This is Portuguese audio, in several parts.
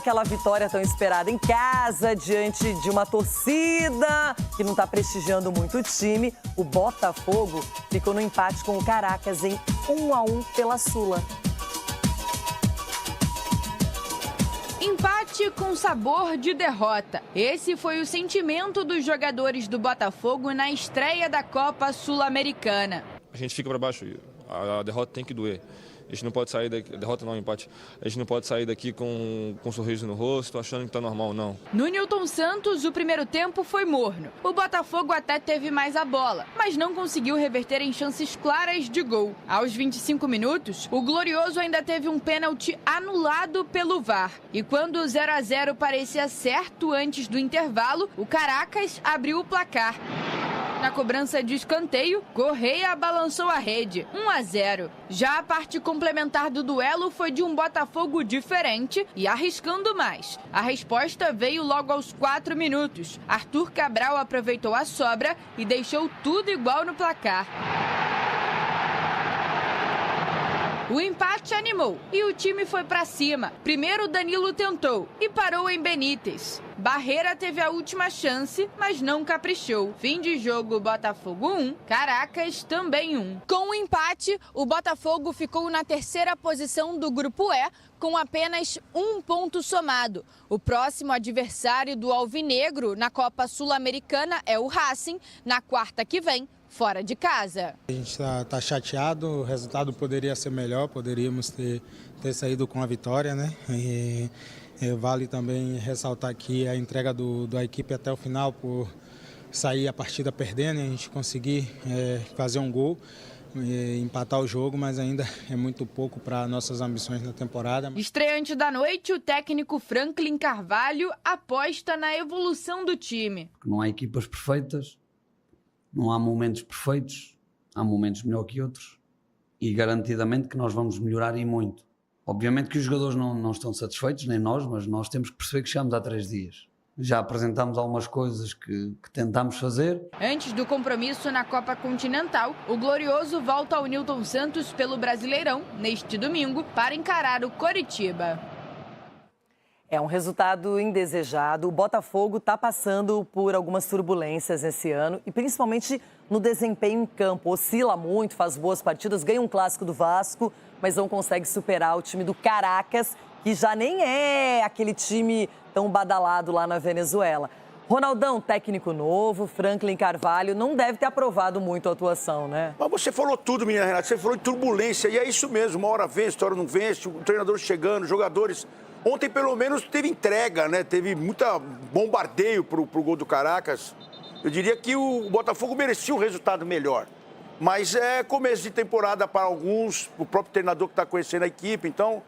aquela vitória tão esperada em casa, diante de uma torcida que não está prestigiando muito o time, o Botafogo ficou no empate com o Caracas em 1-1 pela Sula. Empate com sabor de derrota. Esse foi o sentimento dos jogadores do Botafogo na estreia da Copa Sul-Americana. A gente fica para baixo, a derrota tem que doer. A gente não pode sair daqui, derrota não, empate. A gente não pode sair daqui com um sorriso no rosto, achando que está normal, não. No Nilton Santos, o primeiro tempo foi morno. O Botafogo até teve mais a bola, mas não conseguiu reverter em chances claras de gol. Aos 25 minutos, o Glorioso ainda teve um pênalti anulado pelo VAR. E quando o 0-0 parecia certo antes do intervalo, o Caracas abriu o placar. Na cobrança de escanteio, Correia balançou a rede, 1-0. Já a parte complementar do duelo foi de um Botafogo diferente e arriscando mais. A resposta veio logo aos 4 minutos. Arthur Cabral aproveitou a sobra e deixou tudo igual no placar. O empate animou e o time foi para cima. Primeiro Danilo tentou e parou em Benítez. Barreira teve a última chance, mas não caprichou. Fim de jogo, Botafogo 1, Caracas também 1. Com o empate, o Botafogo ficou na terceira posição do Grupo E, com apenas 1 ponto somado. O próximo adversário do Alvinegro na Copa Sul-Americana é o Racing, na quarta que vem, fora de casa. A gente está chateado, o resultado poderia ser melhor, poderíamos ter saído com a vitória, né? Vale também ressaltar aqui a entrega da equipe até o final, por sair a partida perdendo e a gente conseguir fazer um gol, empatar o jogo, mas ainda é muito pouco para nossas ambições na temporada. Estreante da noite, o técnico Franklin Carvalho aposta na evolução do time. Não há equipas perfeitas. Não há momentos perfeitos, há momentos melhor que outros e garantidamente que nós vamos melhorar e muito. Obviamente que os jogadores não estão satisfeitos, nem nós, mas nós temos que perceber que chegamos há 3 dias. Já apresentámos algumas coisas que tentámos fazer. Antes do compromisso na Copa Continental, o Glorioso volta ao Nilton Santos pelo Brasileirão, neste domingo, para encarar o Coritiba. É um resultado indesejado. O Botafogo está passando por algumas turbulências esse ano e principalmente no desempenho em campo. Oscila muito, faz boas partidas, ganha um clássico do Vasco, mas não consegue superar o time do Caracas, que já nem é aquele time tão badalado lá na Venezuela. Ronaldão, técnico novo, Franklin Carvalho, não deve ter aprovado muito a atuação, né? Mas você falou tudo, menina Renata, você falou de turbulência, e é isso mesmo, uma hora vence, outra hora não vence, o treinador chegando, jogadores... Ontem, pelo menos, teve entrega, né? Teve muita bombardeio pro gol do Caracas. Eu diria que o Botafogo merecia um resultado melhor. Mas é começo de temporada para alguns, o próprio treinador que está conhecendo a equipe. Então,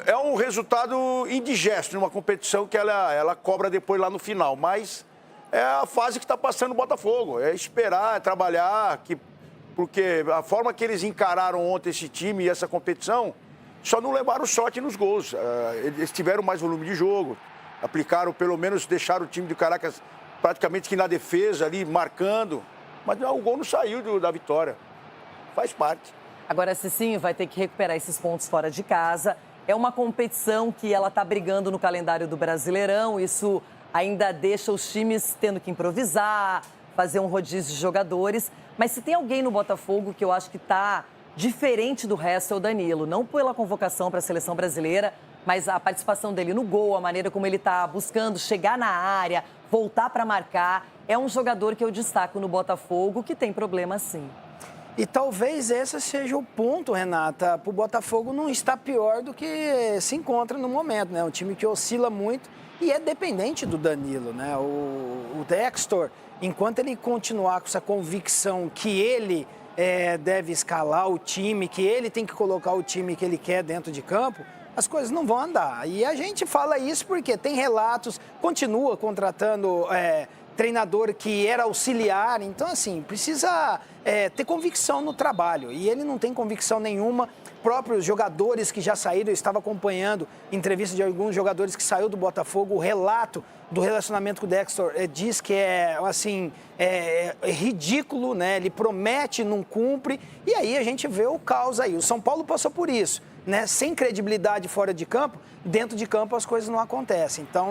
é um resultado indigesto numa competição que ela cobra depois lá no final. Mas é a fase que está passando o Botafogo. É esperar, é trabalhar, porque a forma que eles encararam ontem esse time e essa competição... Só não levaram sorte nos gols. Eles tiveram mais volume de jogo, aplicaram, pelo menos deixaram o time do Caracas praticamente que na defesa ali, marcando. Mas o gol não saiu da vitória. Faz parte. Agora, Cicinho vai ter que recuperar esses pontos fora de casa. É uma competição que ela está brigando no calendário do Brasileirão. Isso ainda deixa os times tendo que improvisar, fazer um rodízio de jogadores. Mas se tem alguém no Botafogo que eu acho que está... diferente do resto é o Danilo, não pela convocação para a seleção brasileira, mas a participação dele no gol, a maneira como ele está buscando chegar na área, voltar para marcar. É um jogador que eu destaco no Botafogo, que tem problema sim. E talvez esse seja o ponto, Renata, para o Botafogo não estar pior do que se encontra no momento, né? Um time que oscila muito e é dependente do Danilo, né? O Dextor, enquanto ele continuar com essa convicção que ele... deve escalar o time, que ele tem que colocar o time que ele quer dentro de campo, as coisas não vão andar. E a gente fala isso porque tem relatos, continua contratando treinador que era auxiliar, então assim, precisa ter convicção no trabalho. E ele não tem convicção nenhuma. Próprios jogadores que já saíram, eu estava acompanhando entrevista de alguns jogadores que saíram do Botafogo, o relato do relacionamento com o Dextor diz que é ridículo, né? Ele promete, não cumpre, e aí a gente vê o caos aí. O São Paulo passou por isso. né, sem credibilidade fora de campo, dentro de campo as coisas não acontecem. Então,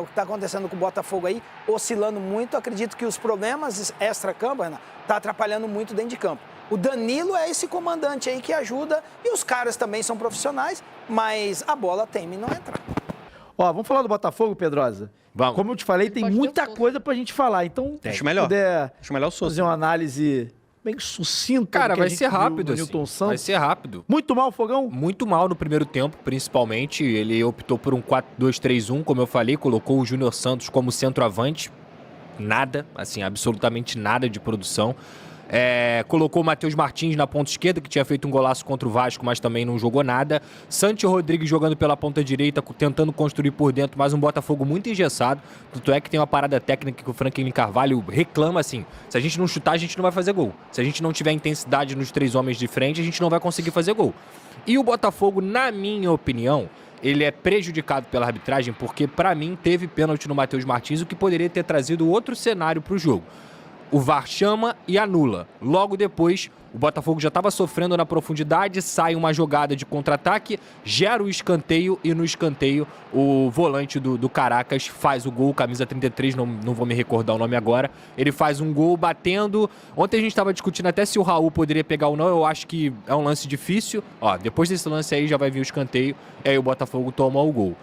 o que está acontecendo com o Botafogo aí, oscilando muito, acredito que os problemas extra-campo, está atrapalhando muito dentro de campo. O Danilo é esse comandante aí que ajuda, e os caras também são profissionais, mas a bola teme não entrar. Ó, vamos falar do Botafogo, Pedrosa? Vamos. Como eu te falei, tem muita coisa pra gente falar. Então, Acho se melhor. puder Acho melhor o Sousa. fazer uma análise bem sucinta. Cara, do que vai a gente ser viu rápido, no assim. Newton Santos. Vai ser rápido. Muito mal o Fogão? Muito mal no primeiro tempo, principalmente. Ele optou por um 4-2-3-1, como eu falei, colocou o Júnior Santos como centroavante. Nada, assim, absolutamente nada de produção. Colocou o Matheus Martins na ponta esquerda, que tinha feito um golaço contra o Vasco, mas também não jogou nada. Santi Rodrigues jogando pela ponta direita, tentando construir por dentro, mas um Botafogo muito engessado. Tanto é que tem uma parada técnica que o Franklin Carvalho reclama assim: se a gente não chutar, a gente não vai fazer gol. Se a gente não tiver intensidade nos 3 homens de frente, a gente não vai conseguir fazer gol. E o Botafogo, na minha opinião, ele é prejudicado pela arbitragem, porque para mim teve pênalti no Matheus Martins, o que poderia ter trazido outro cenário para o jogo. O VAR chama e anula. Logo depois, o Botafogo já estava sofrendo na profundidade, sai uma jogada de contra-ataque, gera o escanteio e no escanteio o volante do Caracas faz o gol, camisa 33, não vou me recordar o nome agora. Ele faz um gol batendo. Ontem a gente estava discutindo até se o Raul poderia pegar ou não, eu acho que é um lance difícil. Ó, depois desse lance aí já vai vir o escanteio e aí o Botafogo toma o gol.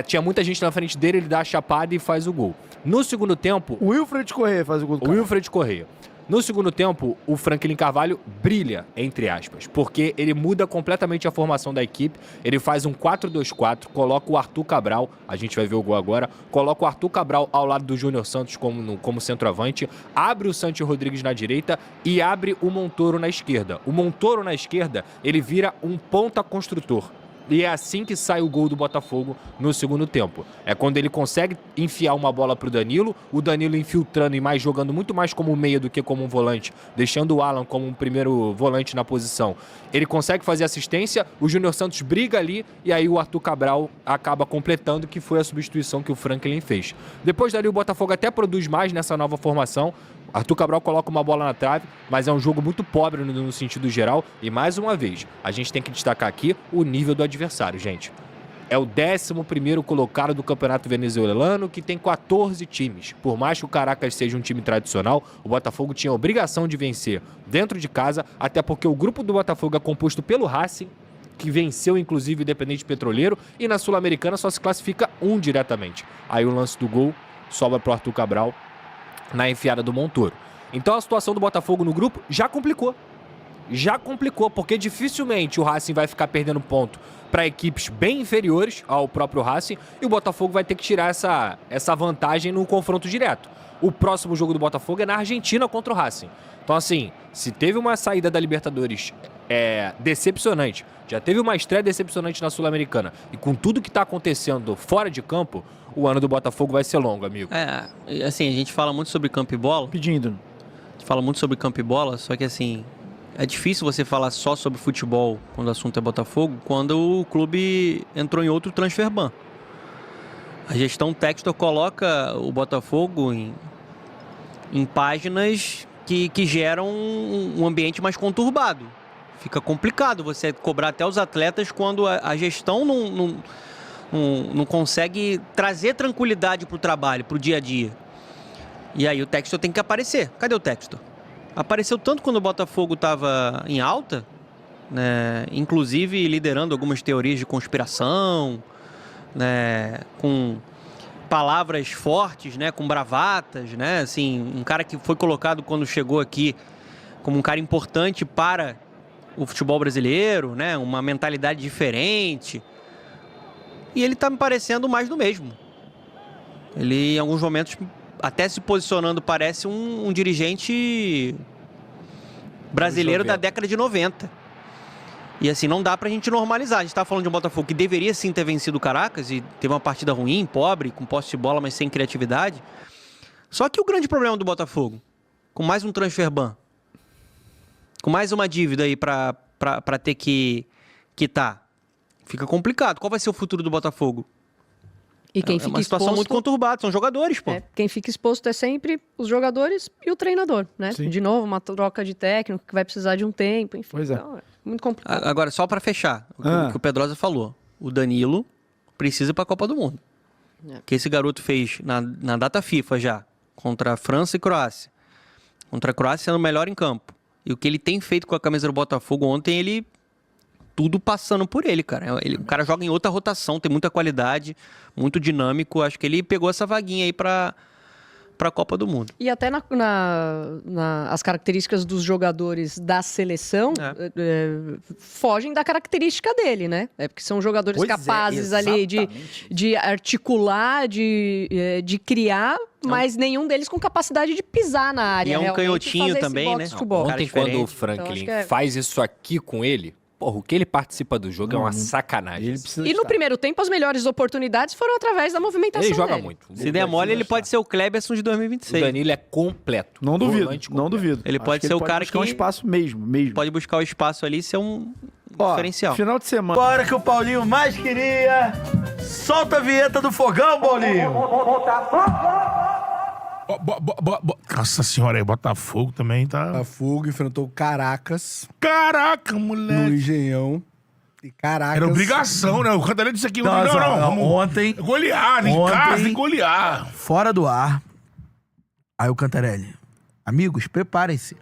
Tinha muita gente na frente dele, ele dá a chapada e faz o gol. No segundo tempo... O Wilfred Correia faz o gol do cara. O Wilfred Correia. No segundo tempo, o Franklin Carvalho brilha, entre aspas, porque ele muda completamente a formação da equipe, ele faz um 4-2-4, coloca o Arthur Cabral, a gente vai ver o gol agora, coloca o Arthur Cabral ao lado do Júnior Santos como centroavante, abre o Santi Rodrigues na direita e abre o Montoro na esquerda. O Montoro na esquerda, ele vira um ponta construtor. E é assim que sai o gol do Botafogo no segundo tempo. É quando ele consegue enfiar uma bola para o Danilo infiltrando e mais jogando muito mais como meia do que como um volante, deixando o Alan como um primeiro volante na posição. Ele consegue fazer assistência, o Júnior Santos briga ali e aí o Arthur Cabral acaba completando, que foi a substituição que o Franklin fez. Depois dali o Botafogo até produz mais nessa nova formação. Arthur Cabral coloca uma bola na trave, mas é um jogo muito pobre no sentido geral. E mais uma vez, a gente tem que destacar aqui o nível do adversário, gente. É o 11º colocado do Campeonato Venezuelano, que tem 14 times. Por mais que o Caracas seja um time tradicional, o Botafogo tinha a obrigação de vencer dentro de casa, até porque o grupo do Botafogo é composto pelo Racing, que venceu inclusive o Independente Petroleiro, e na Sul-Americana só se classifica um diretamente. Aí o lance do gol sobra para o Arthur Cabral na enfiada do Montoro. Então a situação do Botafogo no grupo já complicou. Já complicou, porque dificilmente o Racing vai ficar perdendo ponto para equipes bem inferiores ao próprio Racing e o Botafogo vai ter que tirar essa vantagem no confronto direto. O próximo jogo do Botafogo é na Argentina contra o Racing. Então assim, se teve uma saída da Libertadores decepcionante, já teve uma estreia decepcionante na Sul-Americana e com tudo que está acontecendo fora de campo, o ano do Botafogo vai ser longo, amigo. Assim, a gente fala muito sobre campo e bola. Pedindo. A gente fala muito sobre campo e bola, só que assim, é difícil você falar só sobre futebol quando o assunto é Botafogo, quando o clube entrou em outro transfer ban. A gestão Textor coloca o Botafogo em páginas que geram um ambiente mais conturbado. Fica complicado você cobrar até os atletas quando a gestão não consegue trazer tranquilidade para o trabalho, para o dia a dia. E aí o Textor tem que aparecer. Cadê o Textor? Apareceu tanto quando o Botafogo estava em alta, né? Inclusive liderando algumas teorias de conspiração, né? Com palavras fortes, né? Com bravatas, né? Assim, um cara que foi colocado quando chegou aqui como um cara importante para o futebol brasileiro, né? Uma mentalidade diferente. E ele está me parecendo mais do mesmo. Ele, em alguns momentos, até se posicionando, parece um dirigente brasileiro da década de 90. E assim, não dá pra gente normalizar. A gente tá falando de um Botafogo que deveria sim ter vencido o Caracas e teve uma partida ruim, pobre, com posse de bola, mas sem criatividade. Só que o grande problema do Botafogo, com mais um transfer ban, com mais uma dívida aí pra ter que quitar, fica complicado. Qual vai ser o futuro do Botafogo? E quem É fica uma situação exposto, muito conturbada, são jogadores, pô. quem fica exposto é sempre os jogadores e o treinador, né? Sim. De novo, uma troca de técnico que vai precisar de um tempo, enfim. Pois é. Então, é muito complicado. Agora, só pra fechar, o que o Pedrosa falou. O Danilo precisa ir pra Copa do Mundo. É. O que esse garoto fez na data FIFA já, contra a França e Croácia. Contra a Croácia sendo o melhor em campo. E o que ele tem feito com a camisa do Botafogo ontem, ele... Tudo passando por ele, cara. O cara joga em outra rotação, tem muita qualidade, muito dinâmico. Acho que ele pegou essa vaguinha aí pra Copa do Mundo. E até as características dos jogadores da seleção fogem da característica dele, né? Porque são jogadores Pois é, capazes ali de articular, de criar, mas nenhum deles com capacidade de pisar na área. E é um realmente, canhotinho fazer esse também, boxe né? to boxe. Ontem, Cara quando o diferente. Franklin Então, acho que é- faz isso aqui com ele, porra, o que ele participa do jogo é uma sacanagem. Ele precisa E no primeiro tempo, as melhores oportunidades foram através da movimentação Ele joga dele. muito. Se der mole, ele pode ser o Kleberson de O 2026. Danilo é completo. Não duvido, Volante não completo. duvido. Ele Acho pode que ser o cara buscar um que- espaço mesmo. Pode buscar o espaço ali e ser um Ó, diferencial. final de semana. Agora que o Paulinho mais queria, solta a vinheta do fogão, Paulinho. Nossa senhora, aí Botafogo também tá... Botafogo enfrentou o Caracas Caraca, no moleque. Engenhão. E Caracas... Era obrigação, né? O Cantarelli disse aqui... Não, Ontem, golear, em casa tem que golear. fora do ar, aí o Cantarelli, amigos, preparem-se.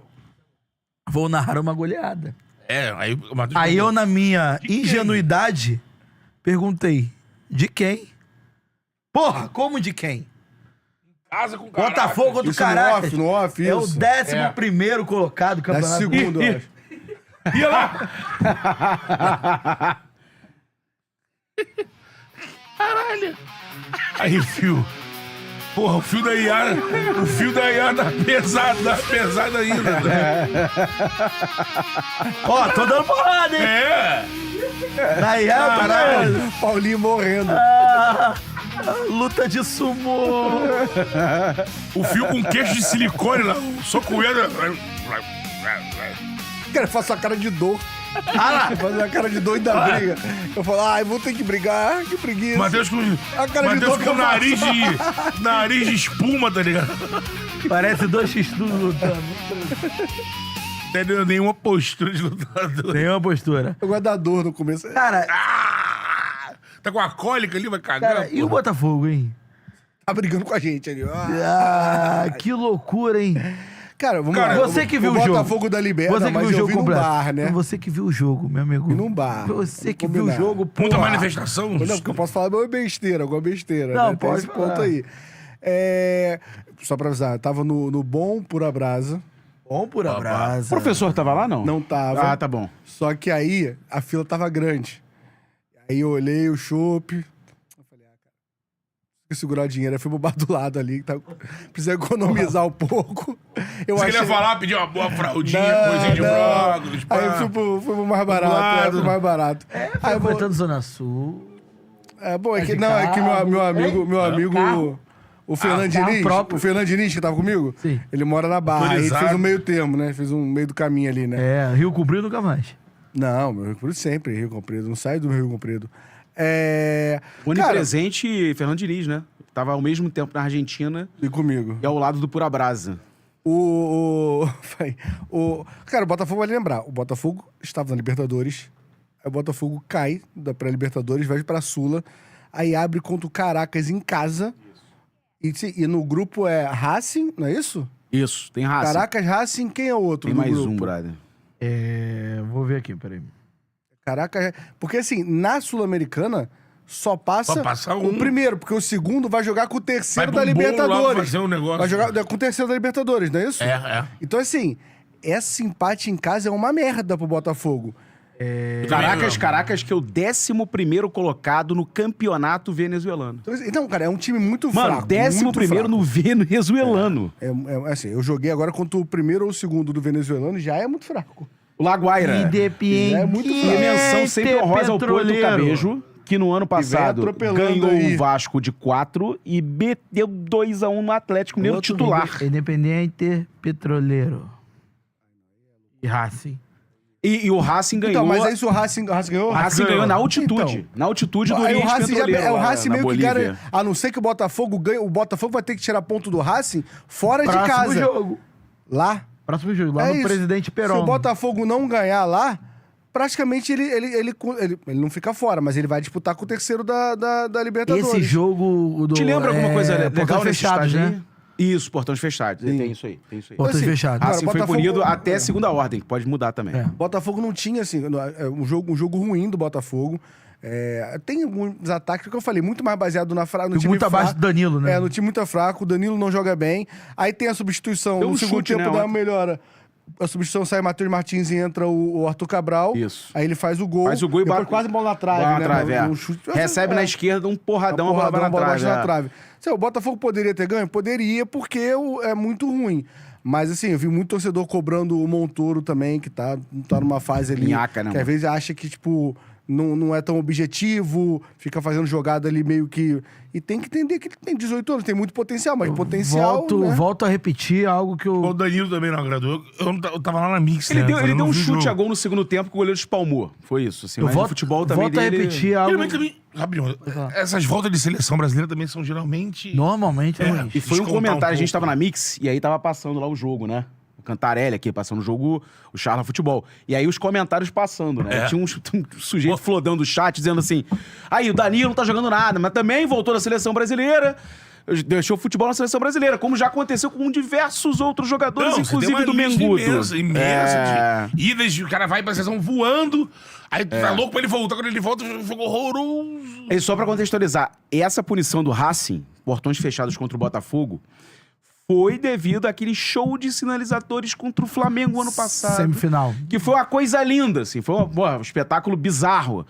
Vou narrar uma goleada. Aí o Matheus Aí eu, na minha De quem? ingenuidade, perguntei, de quem? Porra, como de quem? casa com Caracas. Botafogo contra o Isso Caracas. no off, É o isso. 11º colocado do É campeonato. segundo, eu acho. Ia lá. Caralho. Aí, fio. Porra, o fio da Iara tá pesado ainda. Né? Ó, tô dando porrada, hein? Na Iara, Caralho, Paulinho morrendo. luta de sumô. O fio com queixo de silicone lá, só com ele. Cara, faço a cara de dor. Ah lá. Faço a cara de dor e da briga. Eu falo, ai, vou ter que brigar, que preguiça. Matheus com, A cara de Matheus dor que com eu nariz de espuma, tá ligado? Parece 2x tudo lutando. Não tem nenhuma postura de lutador. Nenhuma postura. Eu gosto da dor no começo. Cara, Tá com a cólica ali, vai cagar. cara, e o Botafogo, hein? Tá brigando com a gente ali. Que loucura, hein? Cara, vamos Cara, lá. você que viu o Botafogo jogo. Botafogo da Liberta, Você que mas viu o eu jogo vi num completo. bar, né? Você que viu o jogo, meu amigo. Vi num bar. Você que Vamos viu o combinar. jogo, Muita porra. manifestação. Não, porque eu posso falar alguma besteira. Não, né? Tem pode esse ponto falar. aí. Só pra avisar, tava no Bom Pura Brasa. Bom por abraço. O professor tava lá, não? Não tava. Ah, tá bom. Só que aí a fila tava grande. Aí eu olhei o chopp. Eu falei, cara, preciso segurar o dinheiro. Aí fui pro bar do lado ali. Que tá... Precisa economizar um pouco. Você queria falar, pedir uma boa fraldinha, coisinha de brócolis. Aí eu fui pro mais barato. Fui mais barato. Aí eu vou... Zona Sul. Bom, é que, não, é que meu amigo... O Fernando Diniz, próprio. o Fernando Diniz, que tava comigo, Sim. ele mora na Barra. Aí ele Autorizado. fez um meio termo, né? Fez um meio do caminho ali, né? Rio Comprido nunca mais. Não, meu Rio Comprido sempre, Rio Comprido. Não sai do meu Rio Comprido. Onipresente Fernando Diniz, né? Tava ao mesmo tempo na Argentina E comigo. e ao lado do Pura Brasa. Cara, o Botafogo vai lembrar. O Botafogo estava na Libertadores. Aí o Botafogo cai da pré-Libertadores, vai pra Sula. Aí abre contra o Caracas em casa. E no grupo é Racing, não é isso? Isso, tem raça. Caracas, Racing, quem é o outro Tem do mais grupo? um, brother. Vou ver aqui, peraí. Caracas... Porque assim, na Sul-Americana, só passa, Só passa um. o primeiro, porque o segundo vai jogar com o terceiro Vai da pro bolo lá pra Libertadores. fazer um negócio. Vai jogar com o terceiro da Libertadores, não é isso? É. Então assim, esse empate em casa é uma merda pro Botafogo. Caracas, que é o 11º colocado no campeonato venezuelano. Então, cara, é um time muito Mano, fraco. 11º no venezuelano. Assim, eu joguei agora contra o primeiro ou o segundo do venezuelano, já é muito fraco. O Laguaira. Já é muito E fraco. menção sempre honrosa ao Porto Cabejo, que no ano passado atropelando ganhou aí. o Vasco de 4 e deu 2-1 no Atlético Mineiro titular. Independiente Petroleiro. E Racing. E o Racing ganhou... Então, mas é isso, o Racing ganhou? O Racing ganhou na altitude. Então, Na altitude do aí Oriente Petroleiro. É o Racing na meio que Bolívia. garante. A não ser que o Botafogo ganhe. O Botafogo vai ter que tirar ponto do Racing fora de Próximo casa. jogo. Lá. Próximo jogo, lá no isso. Presidente Perón. Se o Botafogo não ganhar lá, praticamente ele não fica fora, mas ele vai disputar com o terceiro da Libertadores. Esse jogo do... Te lembra alguma coisa legal portões nesse fechados, estádio aí? né? Isso, portões fechados. Tem isso aí. Portões Assim, fechados. Racing foi Botafogo- punido até segunda ordem, que pode mudar também. É. Botafogo não tinha, assim, um jogo ruim do Botafogo. Tem alguns ataques, que eu falei, muito mais baseado no time Muito abaixo do Danilo, né? No time muito fraco, o Danilo não joga bem. Aí tem a substituição, Deu um no segundo chute, tempo né, dá uma ontem. melhora. A substituição sai Matheus Martins e entra o Arthur Cabral. Isso. Aí ele faz o gol. Faz o gol e depois bate quase bola na trave, bola na né? trave, é. Um chute- Recebe na esquerda um porradão, a bola vai na trave. na trave. O Botafogo poderia ter ganho? Poderia, porque é muito ruim. Mas assim, eu vi muito torcedor cobrando o Montoro também, que tá numa fase ali. Minhaca, né, que às mano? vezes acha que, tipo, não é tão objetivo, fica fazendo jogada ali meio que... E tem que entender que ele tem 18 anos, tem muito potencial, mas potencial, né? Volto a repetir algo que O eu... Danilo também não agradou. Eu tava lá na Mix, Ele né? deu, ele Eu deu não um vi o chute jogo. a gol no segundo tempo que o goleiro espalmou. Foi isso. Assim, Eu mas volto, o futebol também volto a dele... repetir algo... Geralmente também, rapidinho, essas voltas de seleção brasileira também são geralmente... Normalmente, não é. E foi um Descontar comentário, a gente pouco. tava na Mix e aí tava passando lá o jogo, né? O Cantarelli aqui, passando o jogo, o Charla Futebol. E aí os comentários passando, né? É. Tinha um sujeito flodando o chat, dizendo assim, aí o Danilo não tá jogando nada, mas também voltou na seleção brasileira, deixou o futebol na seleção brasileira, como já aconteceu com diversos outros jogadores, Não, você tem uma inclusive do lista Mengudo. imensa de idas, o cara vai pra seleção voando, aí tu tá louco pra ele voltar, quando ele volta, jogou horroroso. E só pra contextualizar, essa punição do Racing, portões fechados contra o Botafogo, foi devido àquele show de sinalizadores contra o Flamengo ano passado. Semifinal. Que foi uma coisa linda, assim, foi um espetáculo bizarro,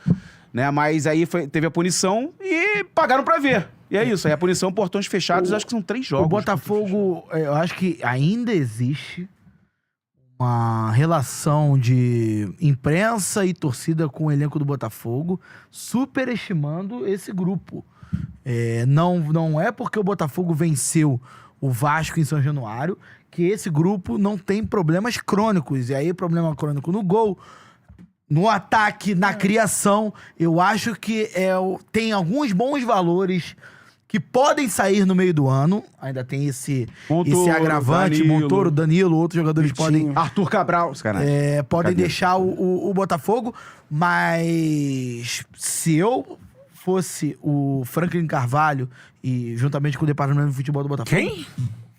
né? Mas aí teve a punição e pagaram pra ver. E é isso, aí a punição, portões fechados, acho que são 3 jogos. O Botafogo, eu acho que ainda existe uma relação de imprensa e torcida com o elenco do Botafogo, superestimando esse grupo. Não é porque o Botafogo venceu o Vasco em São Januário que esse grupo não tem problemas crônicos. E aí, problema crônico no gol, no ataque, na criação. Eu acho que tem alguns bons valores que podem sair no meio do ano. Ainda tem esse agravante. Danilo. Montoro, Danilo, outros jogadores podem... Arthur Cabral, os caras. Podem deixar o Botafogo, mas se eu fosse o Franklin Carvalho e juntamente com o departamento de futebol do Botafogo... Quem?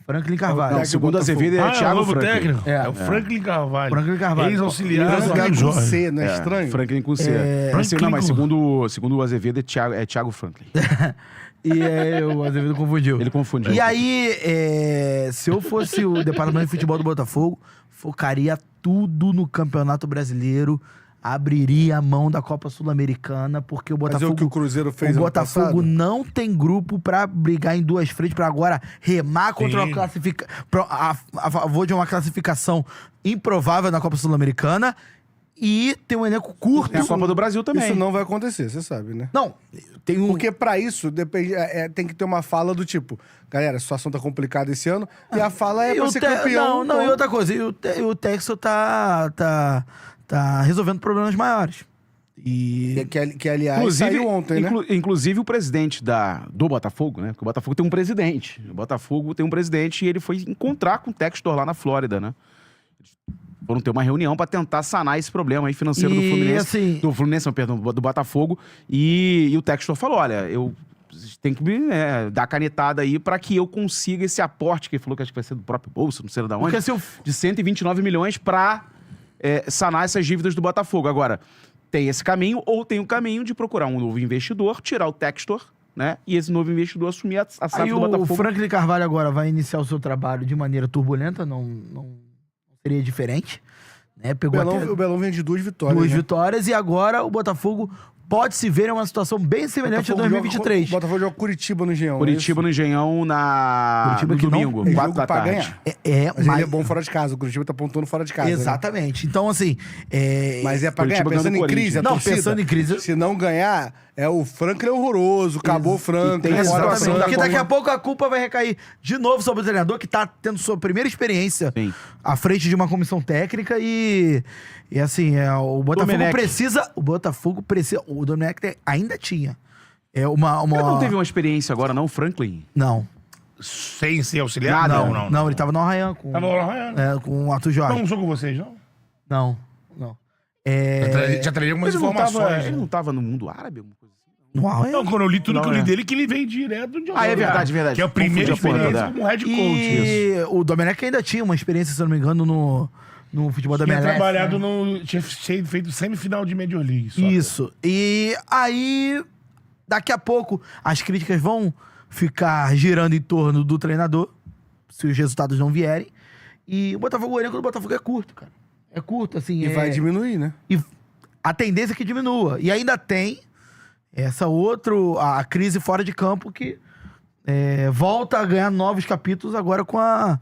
Franklin Carvalho. Não, segundo Azevedo, É o Thiago novo Franklin. técnico? É o Franklin Carvalho. Franklin Carvalho. Ex-auxiliar do Franklin Arthur com Jorge. C, não é estranho? Franklin com C. Não, mas segundo o Azevedo é Thiago Franklin. E o Azevedo confundiu. Ele confundiu. E aí, se eu fosse o departamento de futebol do Botafogo, focaria tudo no Campeonato Brasileiro, abriria a mão da Copa Sul-Americana, porque o Fazer Botafogo... o que o Cruzeiro fez O ano Botafogo passado? não tem grupo pra brigar em duas frentes, pra agora remar contra uma a favor de uma classificação improvável na Copa Sul-Americana e ter um elenco curto. Tem a Copa do Brasil também. Isso não vai acontecer, você sabe, né? Não, tem um... Porque pra isso, depende, tem que ter uma fala do tipo, galera, a situação tá complicada esse ano, e a fala é pra ser campeão. Não, e outra coisa, e o Texel tá resolvendo problemas maiores. E... Que aliás, saiu ontem, né? Inclusive o presidente do Botafogo, né? Porque o Botafogo tem um presidente. O Botafogo tem um presidente e ele foi encontrar com o Textor lá na Flórida, né? Foram ter uma reunião pra tentar sanar esse problema aí financeiro do Fluminense. Assim... Do Fluminense, perdão, do Botafogo. E o Textor falou, olha, eu tenho que dar canetada aí pra que eu consiga esse aporte, que ele falou que acho que vai ser do próprio bolso, não sei da onde, Porque se eu... de 129 milhões pra sanar essas dívidas do Botafogo. Agora, tem esse caminho ou tem o caminho de procurar um novo investidor, tirar o Textor, né? E esse novo investidor assumir a SAF do Botafogo. O Franklin Carvalho agora vai iniciar o seu trabalho de maneira turbulenta, não seria diferente. Né? Pegou O Belão vem de 2 vitórias. 2 né? vitórias e agora o Botafogo pode-se ver uma situação bem semelhante a 2023. O Botafogo joga Curitiba no Engenhão. Curitiba no Engenhão no domingo, 4 da tarde. Mas ele é bom fora de casa. O Curitiba tá pontuando fora de casa. Exatamente. Né? Então, assim... Mas é pra ganhar, pensando em crise. Não, pensando em crise... Se não ganhar, o Franklin é horroroso. Acabou o Franklin. Exatamente. Porque daqui a pouco a culpa vai recair de novo sobre o treinador, que tá tendo sua primeira experiência à frente de uma comissão técnica e assim, o Botafogo precisa... O Domenech ainda tinha. Ele não teve uma experiência agora, não, Franklin? Não. Sem ser auxiliar? Não, ele tava no Arraian. Tava no Arraian? Com o Arthur Jorge. Não com vocês, não? Não. Já traria algumas informações. Ele não tava no mundo árabe? Alguma coisa assim? No Arraian? Não, quando eu li tudo que eu li dele, que ele veio direto de é verdade. Que é a primeira experiência como head coach. E o Domenech ainda tinha uma experiência, se eu não me engano, no futebol da MLS. Tinha trabalhado tinha feito semifinal de Major League. Isso. E aí, daqui a pouco, as críticas vão ficar girando em torno do treinador, se os resultados não vierem. E o elenco do Botafogo é curto, cara. É curto, assim. E vai diminuir, né? E a tendência é que diminua. E ainda tem a crise fora de campo que volta a ganhar novos capítulos agora com a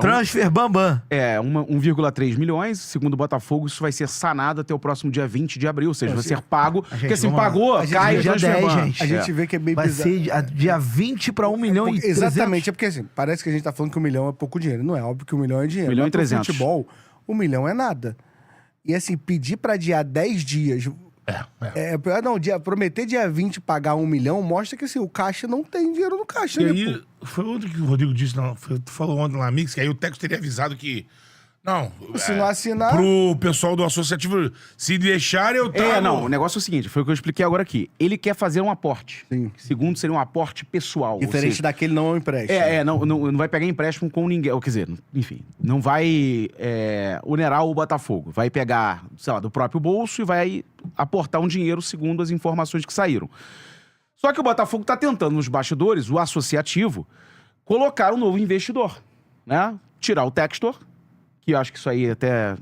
Transfer Bambam. 1,3 milhões. Segundo o Botafogo, isso vai ser sanado até o próximo dia 20 de abril. Ou seja, vai ser pago. Porque assim, pagou, cai o dia 10, gente. A gente vê que é bem bizarro. Vai ser dia 20 para 1 milhão e 300. Exatamente. É porque assim, parece que a gente tá falando que 1 milhão é pouco dinheiro. Não é óbvio que 1 milhão é dinheiro. 1 milhão e 300. No futebol, 1 milhão é nada. E assim, pedir pra adiar 10 dias... prometer dia 20 pagar 1 milhão mostra que assim, o caixa não tem dinheiro no caixa, E né? aí, foi ontem que o Rodrigo disse, tu falou ontem lá, Mix, que aí o Tex teria avisado que... Não, se não assinar... Pro pessoal do associativo, se deixar, eu trago... O negócio é o seguinte, foi o que eu expliquei agora aqui. Ele quer fazer um aporte. Sim. Segundo, seria um aporte pessoal. Diferente daquele não é um empréstimo. Não vai pegar empréstimo com ninguém. Quer dizer, enfim, não vai onerar o Botafogo. Vai pegar, sei lá, do próprio bolso e vai aportar um dinheiro segundo as informações que saíram. Só que o Botafogo tá tentando, nos bastidores, o associativo, colocar um novo investidor, né? Tirar o Textor, que eu acho que isso aí até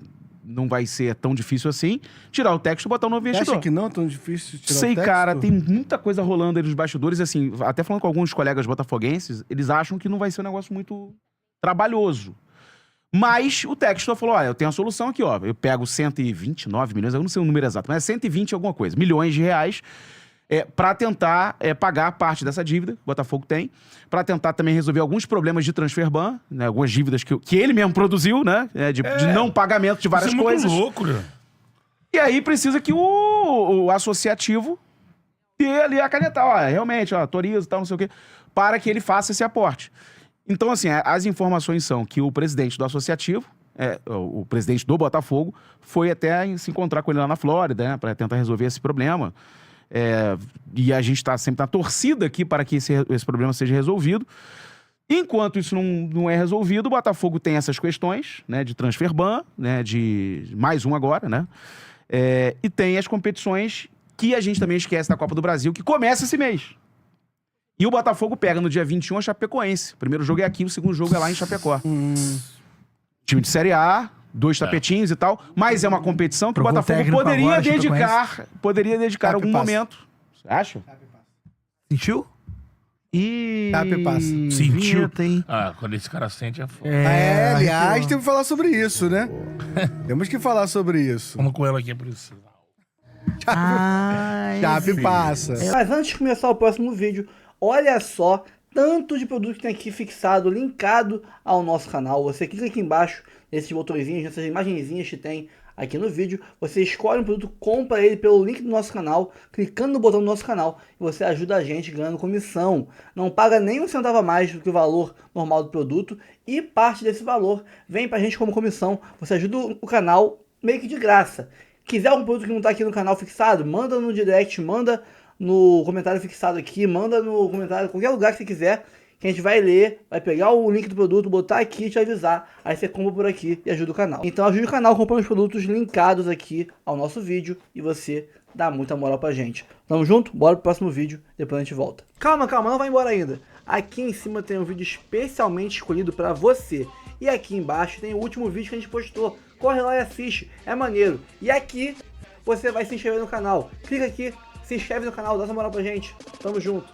não vai ser tão difícil assim, tirar o Textor e botar um novo investidor. Acha que não é tão difícil tirar o Textor? Cara, tem tem muita coisa rolando aí nos bastidores, assim, até falando com alguns colegas botafoguenses, eles acham que não vai ser um negócio muito trabalhoso. Mas o Textor falou, olha, eu tenho a solução aqui, ó, eu pego 129 milhões, eu não sei o número exato, mas é 120 alguma coisa, milhões de reais, para tentar pagar parte dessa dívida que o Botafogo tem, para tentar também resolver alguns problemas de transfer ban, né, algumas dívidas que ele mesmo produziu, né, de não pagamento de várias coisas. Isso é muito louco, né? E aí precisa que o associativo dê ali a canetar, ó, realmente, ó, autoriza e tal, não sei o quê, para que ele faça esse aporte. Então, assim, as informações são que o presidente do associativo, o presidente do Botafogo, foi até se encontrar com ele lá na Flórida, né, para tentar resolver esse problema. E a gente está sempre na torcida aqui para que esse problema seja resolvido. Enquanto isso não é resolvido, o Botafogo tem essas questões, né, de transfer ban, né, de mais um agora, né, e tem as competições que a gente também esquece da Copa do Brasil, que começa esse mês. E o Botafogo pega no dia 21 a Chapecoense. O primeiro jogo é aqui, o segundo jogo é lá em Chapecó. Time de Série A, 2 tapetinhos e tal, mas é uma competição que o Botafogo poderia dedicar algum momento. Você acha? Sentiu? Chape passa. Sentiu? Tem. Quando esse cara sente é foda. Aliás, temos que falar sobre isso, né? Temos que falar sobre isso. Vamos com ela aqui, é por isso. Chape passa. Mas antes de começar o próximo vídeo, olha só tanto de produto que tem aqui fixado, linkado ao nosso canal. Você clica aqui embaixo nesses botõezinhos, nessas imagenzinhas que tem aqui no vídeo. Você escolhe um produto, compra ele pelo link do nosso canal, clicando no botão do nosso canal, e você ajuda a gente ganhando comissão. Não paga nem um centavo a mais do que o valor normal do produto, e parte desse valor vem pra gente como comissão. Você ajuda o canal meio que de graça. Quiser algum produto que não tá aqui no canal fixado, manda no direct, manda no comentário fixado aqui, manda no comentário, qualquer lugar que você quiser, que a gente vai ler, vai pegar o link do produto, botar aqui e te avisar. Aí você compra por aqui e ajuda o canal. Então ajude o canal comprando os produtos linkados aqui ao nosso vídeo e você dá muita moral pra gente. Tamo junto? Bora pro próximo vídeo, depois a gente volta. Calma, não vai embora ainda. Aqui em cima tem um vídeo especialmente escolhido pra você. E aqui embaixo tem o último vídeo que a gente postou. Corre lá e assiste, é maneiro. E aqui você vai se inscrever no canal. Clica aqui, Se inscreve no canal, dá essa moral pra gente. Tamo junto.